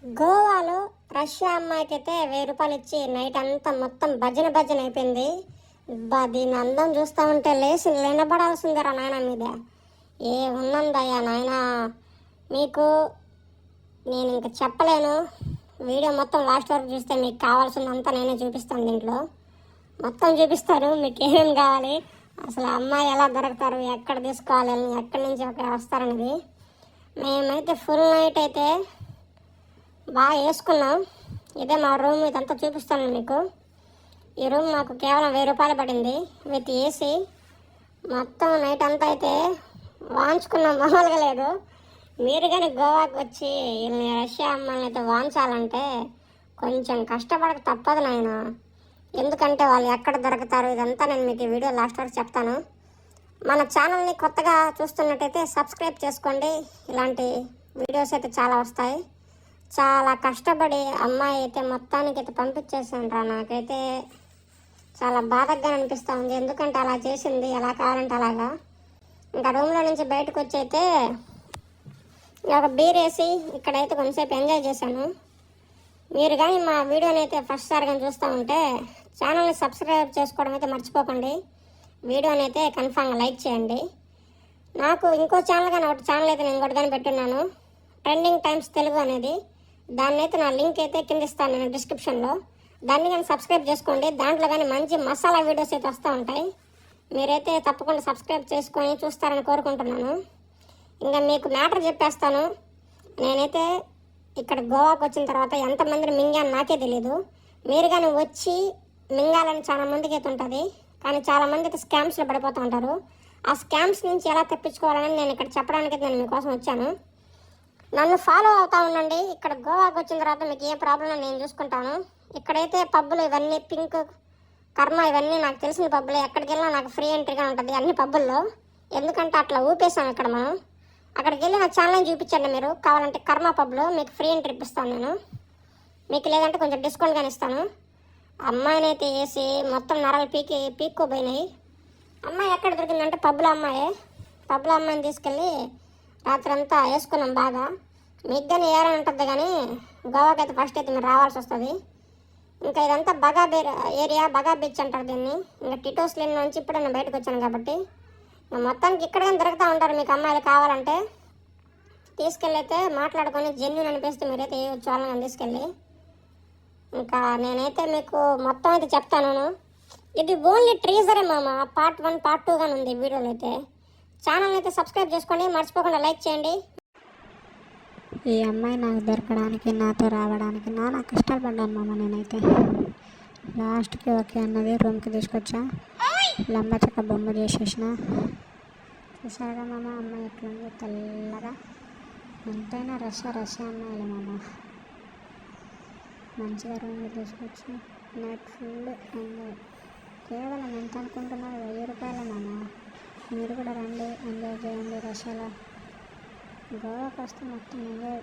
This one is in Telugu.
గోవాలో రష్యా అమ్మాయికి అయితే 1000 రూపాయలు ఇచ్చి నైట్ అంతా మొత్తం భజన అయిపోయింది. దీని అందం చూస్తూ ఉంటే లేచి నిలబడాల్సిందిరా నాయన మీద. ఏ ఉన్నందయ్యా నాయన, మీకు నేను ఇంకా చెప్పలేను. వీడియో మొత్తం లాస్ట్ వరకు చూస్తే మీకు కావాల్సిందంతా నేనే చూపిస్తాను. దీంట్లో మొత్తం చూపిస్తారు మీకు ఏమేమి కావాలి, అసలు అమ్మాయి ఎలా దొరుకుతారు, ఎక్కడ తీసుకోవాలి, ఎక్కడి నుంచి వస్తారనేది. మేమైతే ఫుల్ నైట్ అయితే బాగా వేసుకున్నాం. ఇదే మా రూమ్, ఇదంతా చూపిస్తాను మీకు. ఈ రూమ్ నాకు కేవలం 1000 రూపాయలు పడింది విత్ ఏసీ. మొత్తం నైట్ అంతా అయితే వాంచుకున్నాం, మామూలుగా లేదు. మీరు కానీ గోవాకి వచ్చి రష్యా అమ్మాయిని అయితే వాంచాలంటే కొంచెం కష్టపడక తప్పదు నాయన. ఎందుకంటే వాళ్ళు ఎక్కడ దొరుకుతారు, ఇదంతా నేను మీకు ఈ వీడియో లాస్ట్ వరకు చెప్తాను. మన ఛానల్ని కొత్తగా చూస్తున్నట్టయితే సబ్స్క్రైబ్ చేసుకోండి. ఇలాంటి వీడియోస్ అయితే చాలా వస్తాయి. చాలా కష్టపడి అమ్మాయి అయితే మొత్తానికి అయితే పంపించేసాను రా. నాకైతే చాలా బాధగా అనిపిస్తూ ఉంది, ఎందుకంటే అలా చేసింది, ఎలా కావాలంటే అలాగా. ఇంకా రూమ్లో నుంచి బయటకు వచ్చి అయితే ఒక బీర్ వేసి ఇక్కడైతే కొంచెంసేపు ఎంజాయ్ చేశాను. మీరు కానీ మా వీడియోని అయితే ఫస్ట్ సారి కానీ చూస్తూ ఉంటే ఛానల్ని సబ్స్క్రైబ్ చేసుకోవడం అయితే మర్చిపోకండి. వీడియోని అయితే కన్ఫామ్గా లైక్ చేయండి. నాకు ఇంకో ఛానల్ కానీ ఒకటి ఛానల్ అయితే నేను ఇంకోటి కానీ పెట్టున్నాను, ట్రెండింగ్ టైమ్స్ తెలుగు అనేది. దాన్ని అయితే నా లింక్ అయితే కింద ఇస్తాను నేను డిస్క్రిప్షన్లో. దాన్ని కానీ సబ్స్క్రైబ్ చేసుకోండి. దాంట్లో కానీ మంచి మసాలా వీడియోస్ అయితే వస్తూ ఉంటాయి. మీరైతే తప్పకుండా సబ్స్క్రైబ్ చేసుకొని చూస్తారని కోరుకుంటున్నాను. ఇంకా మీకు మ్యాటర్ చెప్పేస్తాను. నేనైతే ఇక్కడ గోవాకు వచ్చిన తర్వాత ఎంతమందిని మింగాను నాకే తెలీదు. మీరు కానీ వచ్చి మింగాలని చాలా మందికి అయితే ఉంటుంది, కానీ చాలామంది అయితే స్కామ్స్లో పడిపోతూ ఉంటారు. ఆ స్కామ్స్ నుంచి ఎలా తప్పించుకోవాలని నేను ఇక్కడ చెప్పడానికి నేను మీకోసం వచ్చాను. నన్ను ఫాలో అవుతూ ఉండండి. ఇక్కడ గోవాకు వచ్చిన తర్వాత మీకు ఏ ప్రాబ్లం నేను చూసుకుంటాను. ఇక్కడైతే పబ్బులు ఇవన్నీ పింక్, కర్మ ఇవన్నీ నాకు తెలిసిన పబ్బులు. ఎక్కడికి వెళ్ళినా నాకు ఫ్రీ ఎంట్రీగా ఉంటుంది అన్ని పబ్బుల్లో. ఎందుకంటే అట్లా ఊపేసాం ఇక్కడ మనం. అక్కడికి వెళ్ళి నా ఛానల్ చూపించండి మీరు కావాలంటే. కర్మ పబ్లో మీకు ఫ్రీ ఎంట్రీ ఇప్పిస్తాను నేను. మీకు లేదంటే కొంచెం డిస్కౌంట్ కానీ ఇస్తాను. అమ్మాయిని అయితే వేసి మొత్తం నరాలు పీక్కోపోయినాయి. అమ్మాయి ఎక్కడ దొరికిందంటే పబ్బులో అమ్మాయిని తీసుకెళ్ళి రాత్రి అంతా వేసుకున్నాం బాగా. మీకు కానీ ఏరైనా ఉంటుంది, కానీ గోవాకి అయితే ఫస్ట్ అయితే మీరు రావాల్సి వస్తుంది. ఇంకా ఇదంతా బగా ఏరియా, బగా బీచ్ అంటారు దీన్ని. ఇంకా టిటోస్ లేని నుంచి ఇప్పుడు నేను బయటకు వచ్చాను కాబట్టి మొత్తానికి ఇక్కడ కానీ దొరుకుతూ ఉంటారు. మీకు అమ్మాయిలు కావాలంటే తీసుకెళ్ళైతే మాట్లాడుకొని జెన్యున్ అనిపిస్తే మీరైతే వేయవచ్చు వాళ్ళని తీసుకెళ్ళి. ఇంకా నేనైతే మీకు మొత్తం అయితే చెప్తాను. ఇది ఓన్లీ ట్రీజరే మామ. పార్ట్ 1 పార్ట్ 2 గానీ ఉంది వీడియోలో అయితే. ఛానల్ అయితే సబ్స్క్రైబ్ చేసుకోండి, మర్చిపోకుండా లైక్ చేయండి. ఈ అమ్మాయి నాకు దొరకడానికి, నాతో రావడానికి నానా కష్టపడ్డాను మామ. నేనైతే లాస్ట్కి ఓకే అన్నది, రూమ్కి తీసుకొచ్చా, లంబచక్క బొమ్మ చేసేసిన. చూసారుగా మామ అమ్మాయి ఎట్లుంది, తెల్లగా. ఎంతైనా రష్యా అమ్మాయిలే మామ. మంచిగా రూమ్కి తీసుకొచ్చి నైట్ ఫుల్ ఎంజాయ్. కేవలం ఎంత అనుకుంటున్నారు, 1000 రూపాయలే మామ. మీరు కూడా రండి, ఎంజాయ్ చేయండి. రష్యాలో గోవాకి వస్తే మొత్తం ఎంజాయ్